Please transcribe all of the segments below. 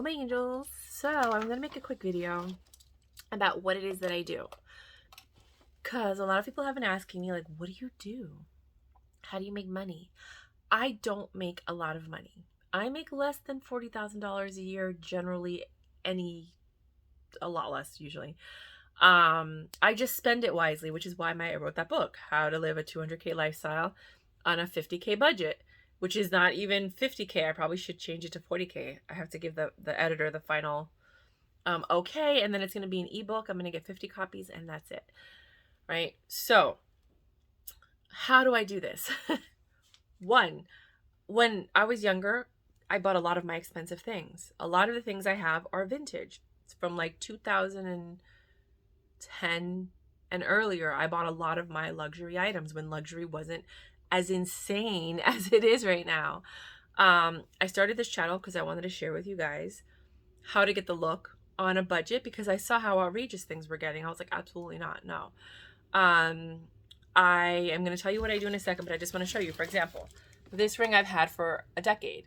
Hello, my angels. So I'm going to make a quick video about what it is that I do. Because a lot of people have been asking me, like, what do you do? How do you make money? I don't make a lot of money. I make less than $40,000 a year, generally, a lot less usually. I just spend it wisely, which is why I wrote that book, How to Live a 200K Lifestyle on a 50K budget, which is not even 50K. I probably should change it to 40K. I have to give the editor the final okay, and then it's going to be an ebook. I'm going to get 50 copies, and that's it. Right? So, how do I do this? One, when I was younger, I bought a lot of my expensive things. A lot of the things I have are vintage. It's from like 2010 and earlier. I bought a lot of my luxury items when luxury wasn't as insane as it is right now. I started this channel because I wanted to share with you guys how to get the look on a budget, because I saw how outrageous things were getting. I was like, absolutely not. No. I am going to tell you what I do in a second, but I just want to show you. For example, this ring I've had for a decade.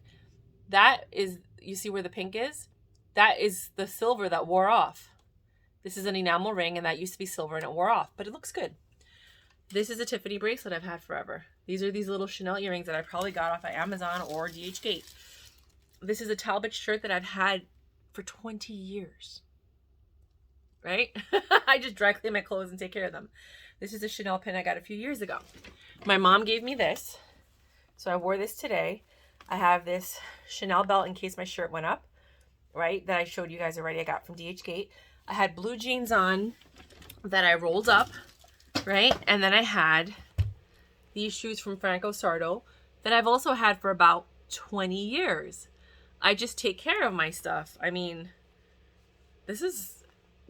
That is, you see where the pink is? That is the silver that wore off. This is an enamel ring, and that used to be silver, and it wore off, but it looks good. This is a Tiffany bracelet I've had forever. These are these little Chanel earrings that I probably got off of Amazon or DHgate. This is a Talbot shirt that I've had for 20 years. Right? I just dry clean my clothes and take care of them. This is a Chanel pin I got a few years ago. My mom gave me this, so I wore this today. I have this Chanel belt in case my shirt went up, right? That I showed you guys already. I got from DHgate. I had blue jeans on that I rolled up, right? And then I had these shoes from Franco Sardo that I've also had for about 20 years. I just take care of my stuff. I mean, this is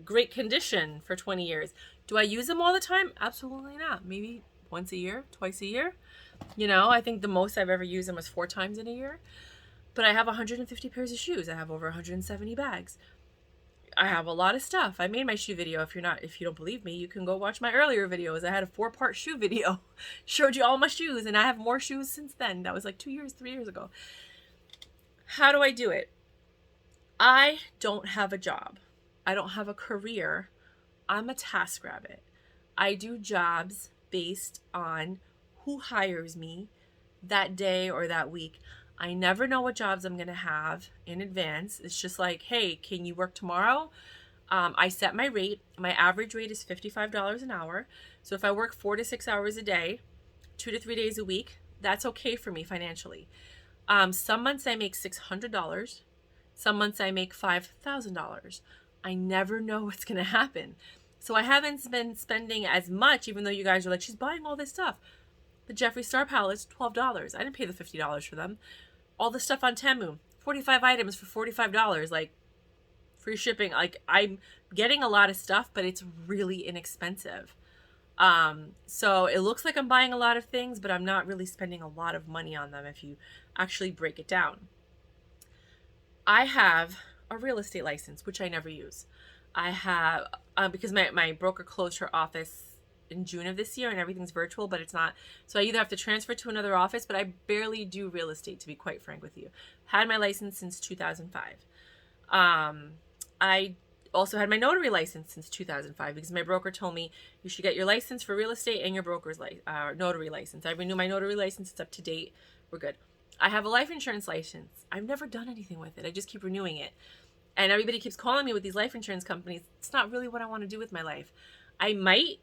great condition for 20 years. Do I use them all the time? Absolutely not. Maybe once a year, twice a year. You know, I think the most I've ever used them was 4 times in a year. But I have 150 pairs of shoes. I have over 170 bags. I have a lot of stuff. I made my shoe video. If you don't believe me, you can go watch my earlier videos. I had a 4-part shoe video. Showed you all my shoes, and I have more shoes since then. That was like 3 years ago. How do I do it? I don't have a job. I don't have a career. I'm a Taskrabbit. I do jobs based on who hires me that day or that week. I never know what jobs I'm going to have in advance. It's just like, hey, can you work tomorrow? I set my rate. My average rate is $55 an hour. So if I work 4 to 6 hours a day, 2 to 3 days a week, that's okay for me financially. Some months I make $600. Some months I make $5,000. I never know what's going to happen. So I haven't been spending as much, even though you guys are like, she's buying all this stuff. The Jeffree Star palettes, $12. I didn't pay the $50 for them. All the stuff on Temu, 45 items for $45, like free shipping. Like, I'm getting a lot of stuff, but it's really inexpensive. So it looks like I'm buying a lot of things, but I'm not really spending a lot of money on them if you actually break it down. I have a real estate license, which I never use. I have, because my broker closed her office in June of this year and everything's virtual, but it's not. So I either have to transfer to another office, but I barely do real estate, to be quite frank with you. Had my license since 2005. I also had my notary license since 2005 because my broker told me you should get your license for real estate and your broker's notary license. I renew my notary license. It's up to date. We're good. I have a life insurance license. I've never done anything with it. I just keep renewing it. And everybody keeps calling me with these life insurance companies. It's not really what I want to do with my life. I might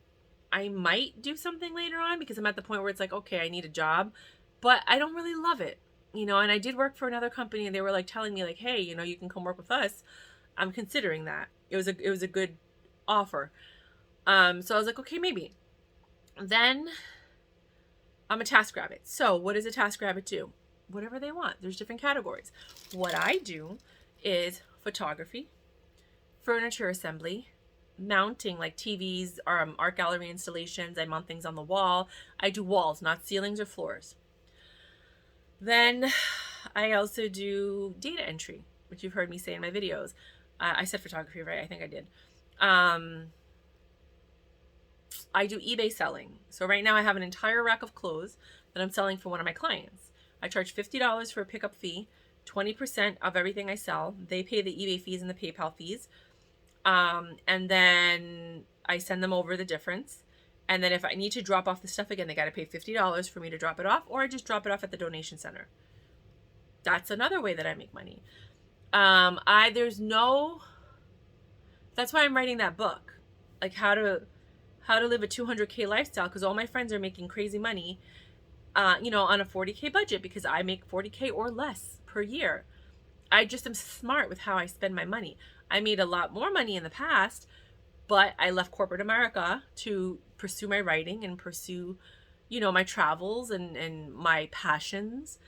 do something later on because I'm at the point where it's like, okay, I need a job, but I don't really love it, you know. And I did work for another company, and they were like telling me like, hey, you know, you can come work with us. I'm considering that. It was a good offer. So I was like, okay, maybe. Then I'm a Taskrabbit. So what does a Taskrabbit do? Whatever they want. There's different categories. What I do is photography, furniture assembly, mounting like TVs, art gallery installations. I mount things on the wall. I do walls, not ceilings or floors. Then I also do data entry, which you've heard me say in my videos. I said photography, right? I think I did. I do eBay selling. So right now I have an entire rack of clothes that I'm selling for one of my clients. I charge $50 for a pickup fee, 20% of everything I sell. They pay the eBay fees and the PayPal fees. And then I send them over the difference. And then if I need to drop off the stuff again, they got to pay $50 for me to drop it off, or I just drop it off at the donation center. That's another way that I make money. That's why I'm writing that book, like how to live a 200K lifestyle, because all my friends are making crazy money, on a 40K budget, because I make 40K or less per year. I just am smart with how I spend my money. I made a lot more money in the past, but I left corporate America to pursue my writing and pursue, my travels and my passions,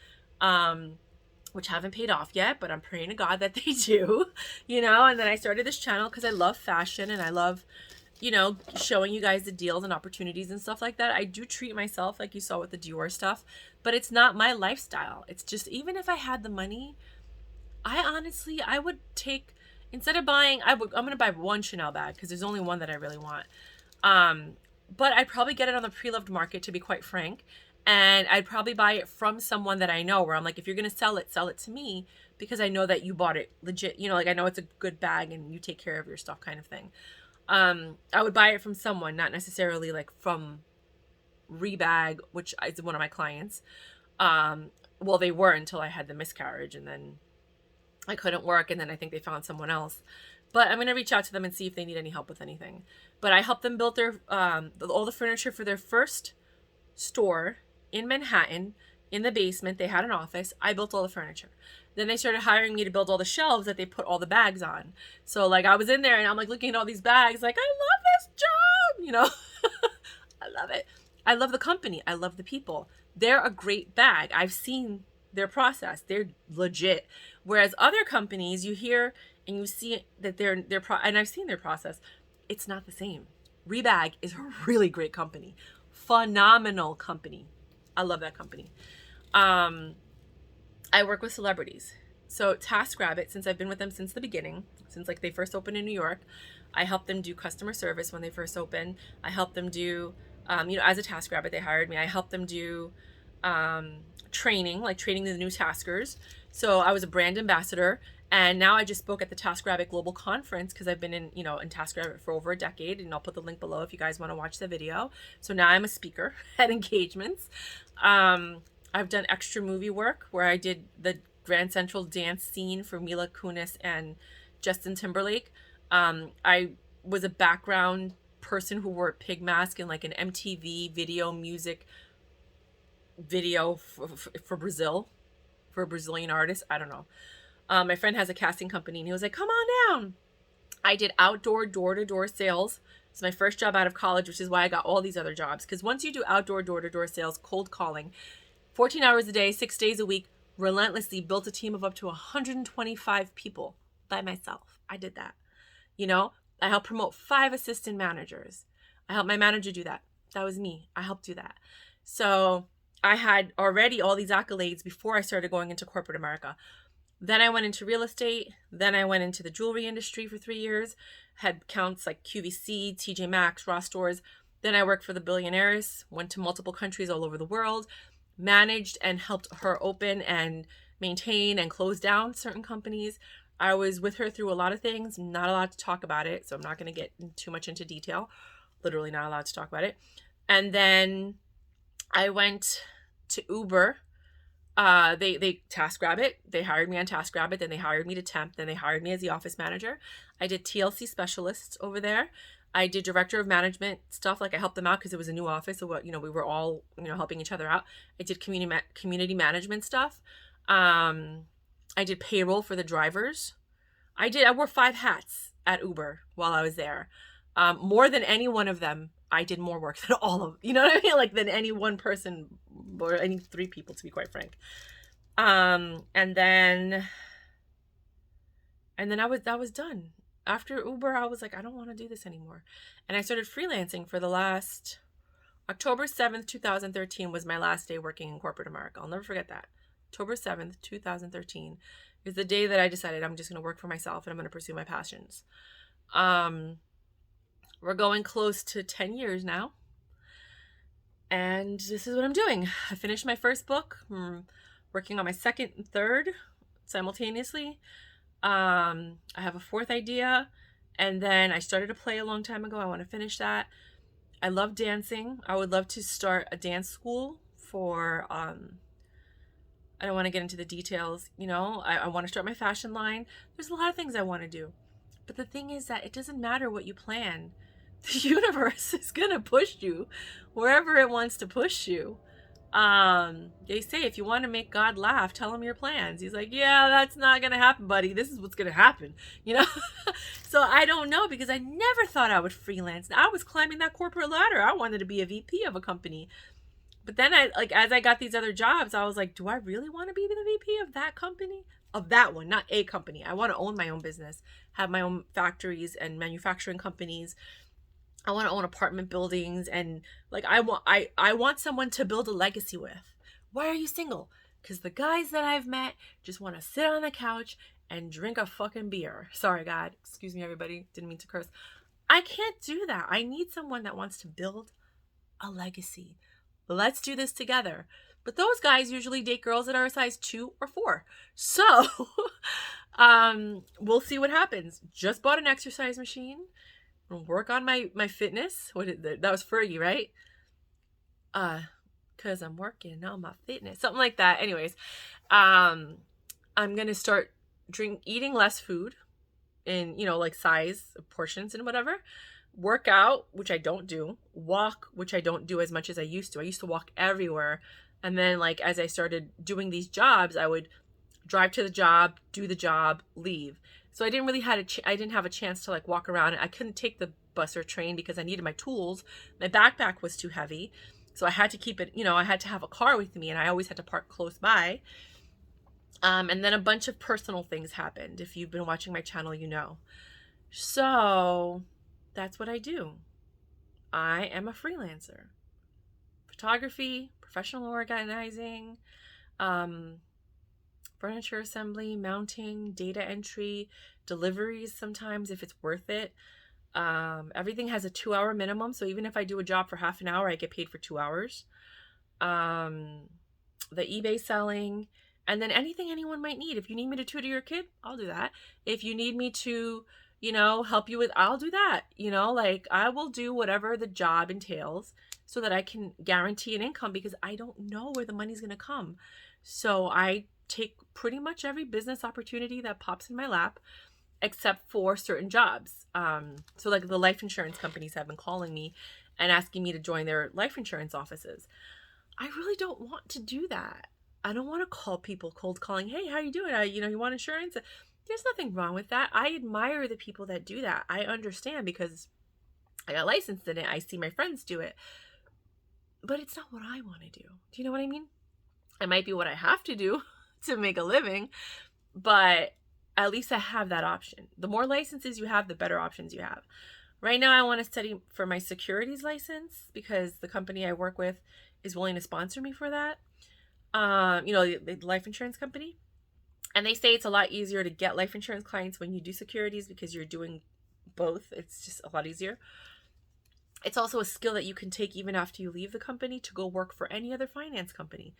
which haven't paid off yet, but I'm praying to God that they do, and then I started this channel because I love fashion and I love, showing you guys the deals and opportunities and stuff like that. I do treat myself, like you saw with the Dior stuff, but it's not my lifestyle. It's just, even if I had the money, I would take, instead of buying, I'm going to buy one Chanel bag because there's only one that I really want. But I'd probably get it on the pre-loved market, to be quite frank. And I'd probably buy it from someone that I know, where I'm like, if you're going to sell it to me, because I know that you bought it legit, like I know it's a good bag and you take care of your stuff, kind of thing. I would buy it from someone, not necessarily like from Rebag, which is one of my clients. Well, they were until I had the miscarriage, and then I couldn't work, and then I think they found someone else. But I'm going to reach out to them and see if they need any help with anything. But I helped them build their all the furniture for their first store in Manhattan. In the basement, they had an office. I built all the furniture. Then they started hiring me to build all the shelves that they put all the bags on. So like I was in there and I'm like looking at all these bags, like, I love this job, I love it. I love the company. I love the people. They're a great bag. I've seen their process. They're legit. Whereas other companies, you hear and you see that and I've seen their process. It's not the same. Rebag is a really great company. Phenomenal company. I love that company. I work with celebrities. So Taskrabbit, since I've been with them since the beginning, since like they first opened in New York, I helped them do customer service when they first opened. I helped them do, as a Taskrabbit, they hired me. I helped them do training the new taskers. So I was a brand ambassador. And now I just spoke at the Taskrabbit Global Conference, because I've been in Taskrabbit for over a decade, and I'll put the link below if you guys want to watch the video. So now I'm a speaker at engagements. I've done extra movie work where I did the Grand Central dance scene for Mila Kunis and Justin Timberlake. I was a background person who wore a pig mask in like an MTV music video for Brazil, for a Brazilian artist. I don't know. My friend has a casting company and he was like, come on down. I did outdoor door-to-door sales. It's my first job out of college, which is why I got all these other jobs. Because once you do outdoor door-to-door sales, cold calling, 14 hours a day, 6 days a week, relentlessly, built a team of up to 125 people by myself. I did that. I helped promote 5 assistant managers. I helped my manager do that. That was me. I helped do that. So I had already all these accolades before I started going into corporate America. Then I went into real estate. Then I went into the jewelry industry for 3 years. Had accounts like QVC, TJ Maxx, Ross Stores. Then I worked for the billionaires, went to multiple countries all over the world, managed and helped her open and maintain and close down certain companies. I was with her through a lot of things, not allowed to talk about it, so I'm not going to get too much into detail. Literally not allowed to talk about it. And then I went to Uber. They Taskrabbit. They hired me on Taskrabbit. Then they hired me to temp. Then they hired me as the office manager. I did TLC specialists over there. I did director of management stuff. Like I helped them out because it was a new office. So we were all, helping each other out. I did community management stuff. I did payroll for the drivers. I wore 5 hats at Uber while I was there. More than any one of them. I did more work than all of, you know what I mean? Like than any one person or any 3 people, to be quite frank. And then that was done. After Uber, I was like, I don't want to do this anymore. And I started freelancing for the last October 7th, 2013 was my last day working in corporate America. I'll never forget that. October 7th, 2013 is the day that I decided I'm just going to work for myself and I'm going to pursue my passions. We're going close to 10 years now. And this is what I'm doing. I finished my first book. I'm working on my second and third. simultaneously. I have a fourth idea, and then I started a play a long time ago. I want to finish that. I love dancing. I would love to start a dance school for I don't want to get into the details, you know. I want to start my fashion line. There's a lot of things I want to do. But the thing is that it doesn't matter what you plan. The universe is going to push you wherever it wants to push you. They say if you want to make God laugh, tell him your plans. He's like, yeah, that's not going to happen, buddy. This is what's going to happen, you know? So I don't know, because I never thought I would freelance. I was climbing that corporate ladder. I wanted to be a VP of a company. But then as I got these other jobs, I was like, do I really want to be the VP of that company? Of that one, not a company. I want to own my own business, have my own factories and manufacturing companies. I want to own apartment buildings, and like I want someone to build a legacy with. Why are you single? Because the guys that I've met just want to sit on the couch and drink a fucking beer. Sorry, God. Excuse me, everybody. Didn't mean to curse. I can't do that. I need someone that wants to build a legacy. Let's do this together. But those guys usually date girls that are a size 2 or 4. So, we'll see what happens. Just bought an exercise machine. Work on my fitness. That was Fergie, right? Cause I'm working on my fitness. Something like that. Anyways, I'm gonna start eating less food in, like size portions and whatever. Work out, which I don't do. Walk, which I don't do as much as I used to. I used to walk everywhere. And then as I started doing these jobs, I would drive to the job, do the job, leave. So I didn't really I didn't have a chance to walk around. I couldn't take the bus or train because I needed my tools. My backpack was too heavy. So I had to keep it, I had to have a car with me, and I always had to park close by. And then a bunch of personal things happened. If you've been watching my channel, you know. So that's what I do. I am a freelancer. Photography, professional organizing, furniture assembly, mounting, data entry, deliveries sometimes if it's worth it. Everything has a 2-hour minimum. So even if I do a job for half an hour, I get paid for 2 hours. The eBay selling, and then anything anyone might need. If you need me to tutor your kid, I'll do that. If you need me to, help you with, I'll do that. I will do whatever the job entails so that I can guarantee an income, because I don't know where the money's going to come. So I take pretty much every business opportunity that pops in my lap, except for certain jobs. So the life insurance companies have been calling me and asking me to join their life insurance offices. I really don't want to do that. I don't want to call people cold calling. Hey, how you doing? You want insurance? There's nothing wrong with that. I admire the people that do that. I understand, because I got licensed in it. I see my friends do it. But it's not what I want to do. Do you know what I mean? It might be what I have to do to make a living, but at least I have that option. The more licenses you have, the better options you have. Right now, I want to study for my securities license, because the company I work with is willing to sponsor me for that. The life insurance company. And they say it's a lot easier to get life insurance clients when you do securities, because you're doing both. It's just a lot easier. It's also a skill that you can take even after you leave the company to go work for any other finance company.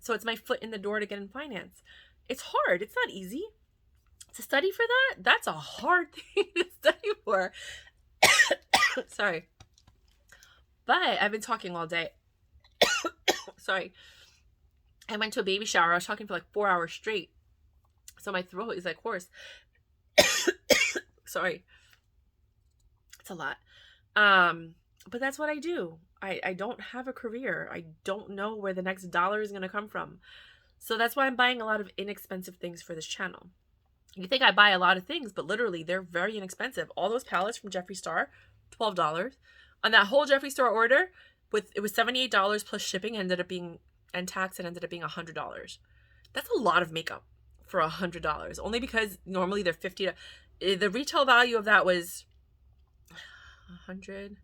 So it's my foot in the door to get in finance. It's hard. It's not easy. To study for that, that's a hard thing to study for. Sorry. But I've been talking all day. Sorry. I went to a baby shower. I was talking for 4 hours straight. So my throat is like hoarse. Sorry. It's a lot. But that's what I do. I don't have a career. I don't know where the next dollar is going to come from. So that's why I'm buying a lot of inexpensive things for this channel. You think I buy a lot of things, but literally they're very inexpensive. All those palettes from Jeffree Star, $12. On that whole Jeffree Star order, it was $78 plus shipping, and tax, and ended up being $100. That's a lot of makeup for $100. Only because normally they're $50. The retail value of that was $100,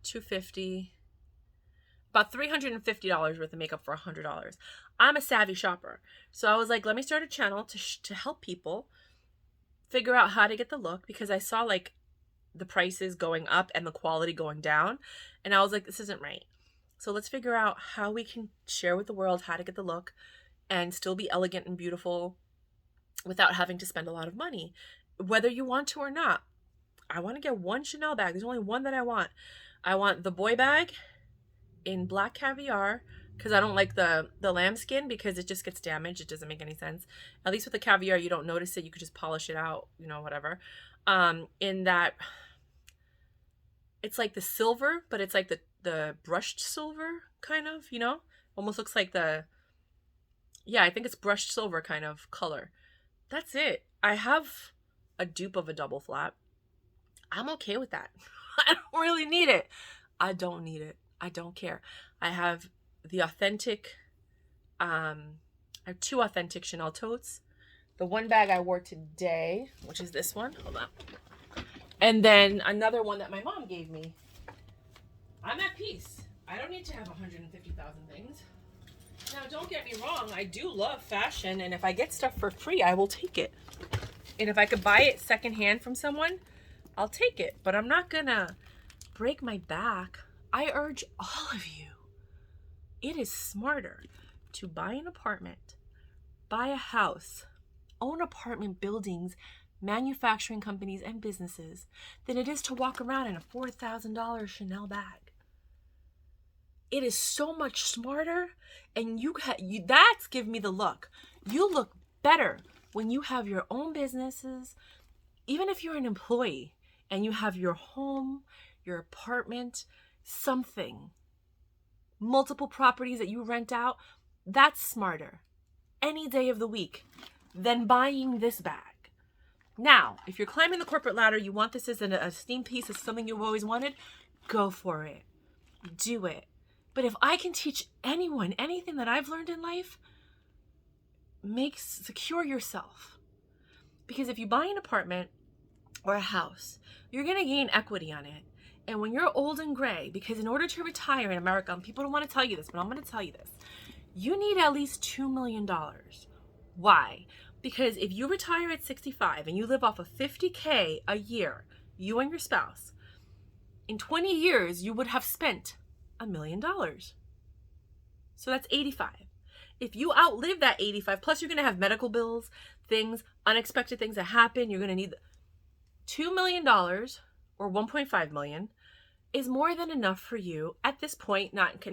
$250, about $350 worth of makeup for $100. I'm a savvy shopper. So I was like, let me start a channel to help people figure out how to get the look, because I saw the prices going up and the quality going down. And I was like, this isn't right. So let's figure out how we can share with the world how to get the look, and still be elegant and beautiful without having to spend a lot of money, whether you want to or not. I want to get one Chanel bag. There's only one that I want. I want the boy bag in black caviar, because I don't like the lambskin because it just gets damaged. It doesn't make any sense. At least with the caviar, you don't notice it. You could just polish it out, you know, whatever. In that, it's like the silver, but it's like the brushed silver kind of, you know, almost looks like I think it's brushed silver kind of color. That's it. I have a dupe of a double flat. I'm okay with that. I don't really need it. I don't need it. I don't care. I have the authentic, I have 2 authentic Chanel totes. The one bag I wore today, which is this one. Hold on. And then another one that my mom gave me. I'm at peace. I don't need to have 150,000 things. Now, don't get me wrong. I do love fashion. And if I get stuff for free, I will take it. And if I could buy it secondhand from someone, I'll take it. But I'm not going to break my back. I urge all of you. It is smarter to buy an apartment, buy a house, own apartment buildings, manufacturing companies, and businesses than it is to walk around in a $4,000 Chanel bag. It is so much smarter, and that's give me the look. You look better when you have your own businesses, even if you're an employee and you have your home, your apartment, something, multiple properties that you rent out. That's smarter any day of the week than buying this bag. Now, if you're climbing the corporate ladder, you want this as an esteemed piece, as something you've always wanted, go for it. Do it. But if I can teach anyone anything that I've learned in life, secure yourself. Because if you buy an apartment or a house, you're going to gain equity on it. And when you're old and gray, because in order to retire in America, and people don't want to tell you this, but I'm going to tell you this, you need at least $2 million. Why? Because if you retire at 65 and you live off of $50K a year, you and your spouse, in 20 years, you would have spent $1 million. So that's 85. If you outlive that 85, plus you're going to have medical bills, things, unexpected things that happen, you're going to need $2 million or 1.5 million is more than enough for you at this point, not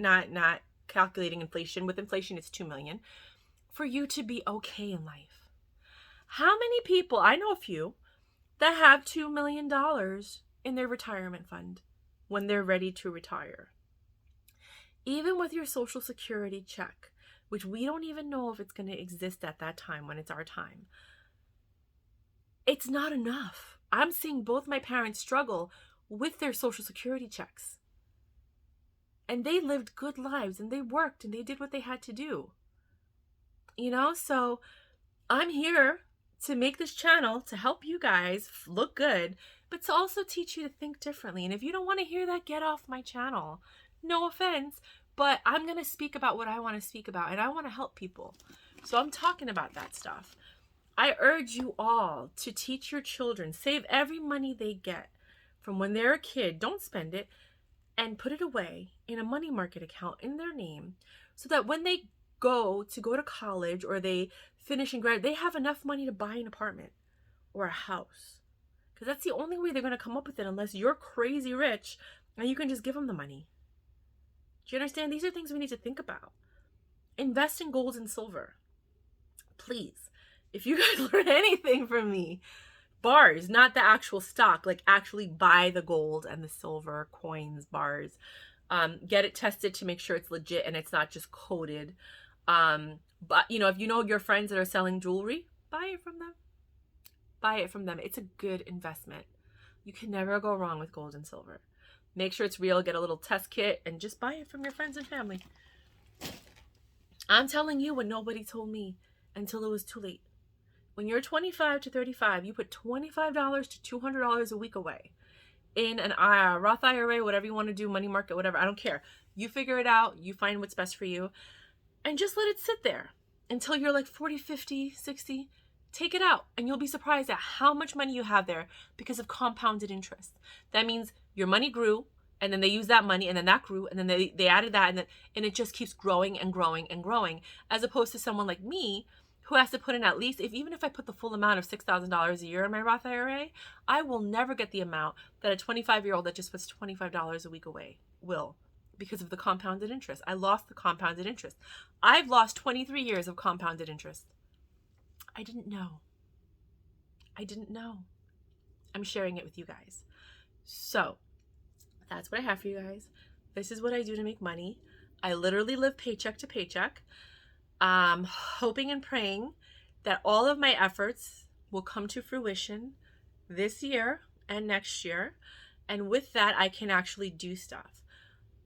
calculating inflation. With inflation, it's 2 million for you to be okay in life. How many people, I know a few, that have $2 million in their retirement fund when they're ready to retire? Even with your Social Security check, which we don't even know if it's going to exist at that time when it's our time, it's not enough. I'm seeing both my parents struggle with their Social Security checks. And they lived good lives and they worked and they did what they had to do. You know, so I'm here to make this channel to help you guys look good, but to also teach you to think differently. And if you don't want to hear that, get off my channel. No offense, but I'm going to speak about what I want to speak about and I want to help people. So I'm talking about that stuff. I urge you all to teach your children, save every money they get from when they're a kid, don't spend it, and put it away in a money market account in their name so that when they go to college or they finish and graduate, they have enough money to buy an apartment or a house. Because that's the only way they're going to come up with it, unless you're crazy rich and you can just give them the money. Do you understand? These are things we need to think about. Invest in gold and silver. Please. If you guys learn anything from me, bars, not the actual stock, like actually buy the gold and the silver coins, bars. Get it tested to make sure it's legit and it's not just coated. But you know, if you know your friends that are selling jewelry, buy it from them. Buy it from them. It's a good investment. You can never go wrong with gold and silver. Make sure it's real, get a little test kit, and just buy it from your friends and family. I'm telling you what nobody told me until it was too late. When you're 25 to 35, you put $25 to $200 a week away in an Roth IRA, whatever you want to do, money market, whatever. I don't care. You figure it out. You find what's best for you. And just let it sit there until you're like 40, 50, 60. Take it out. And you'll be surprised at how much money you have there because of compounded interest. That means your money grew And then they use that money, and then that grew, and then they added that, and it just keeps growing and growing and growing, as opposed to someone like me who has to put in at least, even if I put the full amount of $6,000 a year in my Roth IRA, I will never get the amount that a 25-year-old that just puts $25 a week away will, because of the compounded interest. I lost the compounded interest. I've lost 23 years of compounded interest. I didn't know. I'm sharing it with you guys. So that's what I have for you guys. This is what I do to make money. I literally live paycheck to paycheck, hoping and praying that all of my efforts will come to fruition this year and next year. And with that, I can actually do stuff.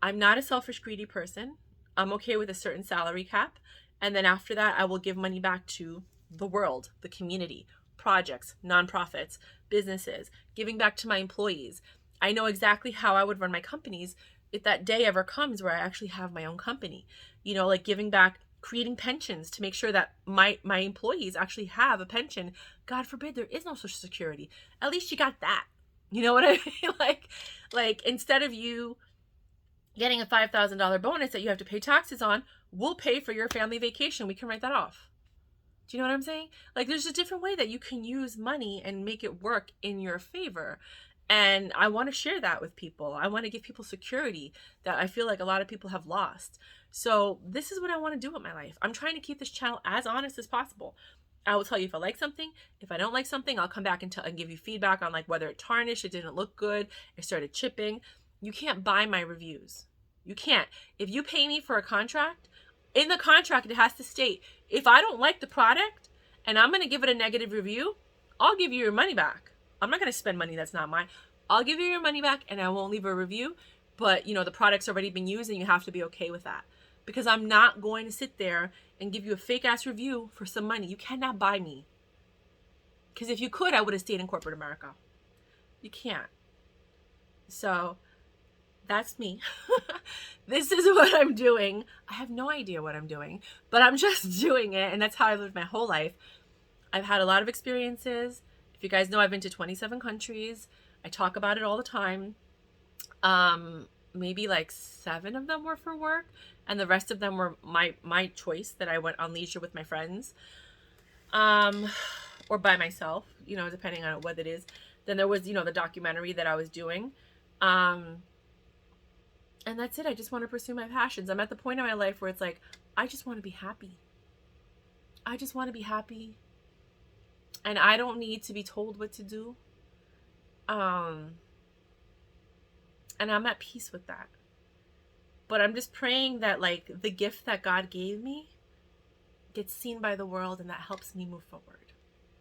I'm not a selfish, greedy person. I'm okay with a certain salary cap. And then after that, I will give money back to the world, the community, projects, nonprofits, businesses, giving back to my employees. I know exactly how I would run my companies if that day ever comes where I actually have my own company. Like giving back, creating pensions to make sure that my employees actually have a pension. God forbid there is no Social Security. At least you got that. You know what I mean? Like instead of you getting a $5,000 bonus that you have to pay taxes on, we'll pay for your family vacation. We can write that off. Do you know what I'm saying? Like there's a different way that you can use money and make it work in your favor. And I want to share that with people. I want to give people security that I feel like a lot of people have lost. So this is what I want to do with my life. I'm trying to keep this channel as honest as possible. I will tell you if I like something. If I don't like something, I'll come back and give you feedback on like whether it tarnished, it didn't look good, it started chipping. You can't buy my reviews. You can't. If you pay me for a contract, in the contract it has to state, if I don't like the product and I'm going to give it a negative review, I'll give you your money back. I'm not going to spend money that's not mine. I'll give you your money back and I won't leave a review. But, the product's already been used and you have to be okay with that. Because I'm not going to sit there and give you a fake ass review for some money. You cannot buy me. Because if you could, I would have stayed in corporate America. You can't. So that's me. This is what I'm doing. I have no idea what I'm doing, but I'm just doing it. And that's how I lived my whole life. I've had a lot of experiences. If you guys know, I've been to 27 countries. I talk about it all the time. Maybe like 7 of them were for work, and the rest of them were my choice that I went on leisure with my friends, or by myself, depending on what it is. Then there was, the documentary that I was doing. And that's it. I just want to pursue my passions. I'm at the point in my life where it's like, I just want to be happy. I just want to be happy. And I don't need to be told what to do. And I'm at peace with that. But I'm just praying that like the gift that God gave me gets seen by the world and that helps me move forward.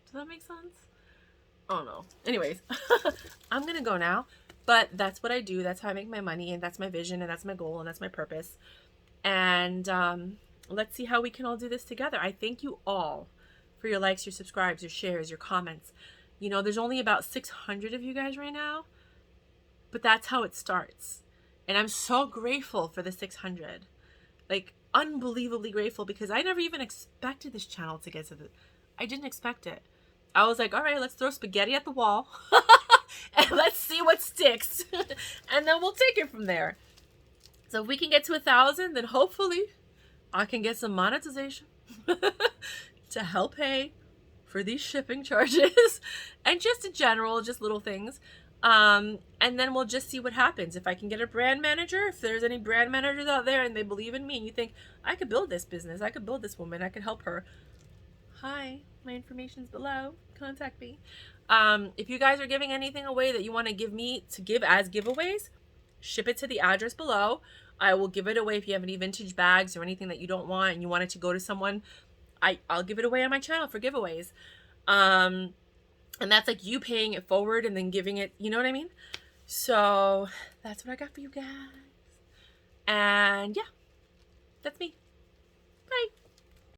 Does that make sense? Oh no. Anyways, I'm going to go now. But that's what I do. That's how I make my money. And that's my vision. And that's my goal. And that's my purpose. And let's see how we can all do this together. I thank you all for your likes, your subscribes, your shares, your comments. There's only about 600 of you guys right now. But that's how it starts. And I'm so grateful for the 600. Like, unbelievably grateful, because I never even expected this channel to get to the... I didn't expect it. I was like, all right, let's throw spaghetti at the wall. And let's see what sticks. And then we'll take it from there. So if we can get to 1,000, then hopefully I can get some monetization to help pay for these shipping charges. And just in general, just little things. And then we'll just see what happens. If I can get a brand manager, if there's any brand managers out there and they believe in me and you think, I could build this business, I could build this woman, I could help her. Hi, my information's below. Contact me. If you guys are giving anything away that you want to give me to give as giveaways, ship it to the address below. I will give it away. If you have any vintage bags or anything that you don't want and you want it to go to someone, I'll give it away on my channel for giveaways. And that's like you paying it forward and then giving it, you know what I mean? So that's what I got for you guys. And yeah, that's me. Bye.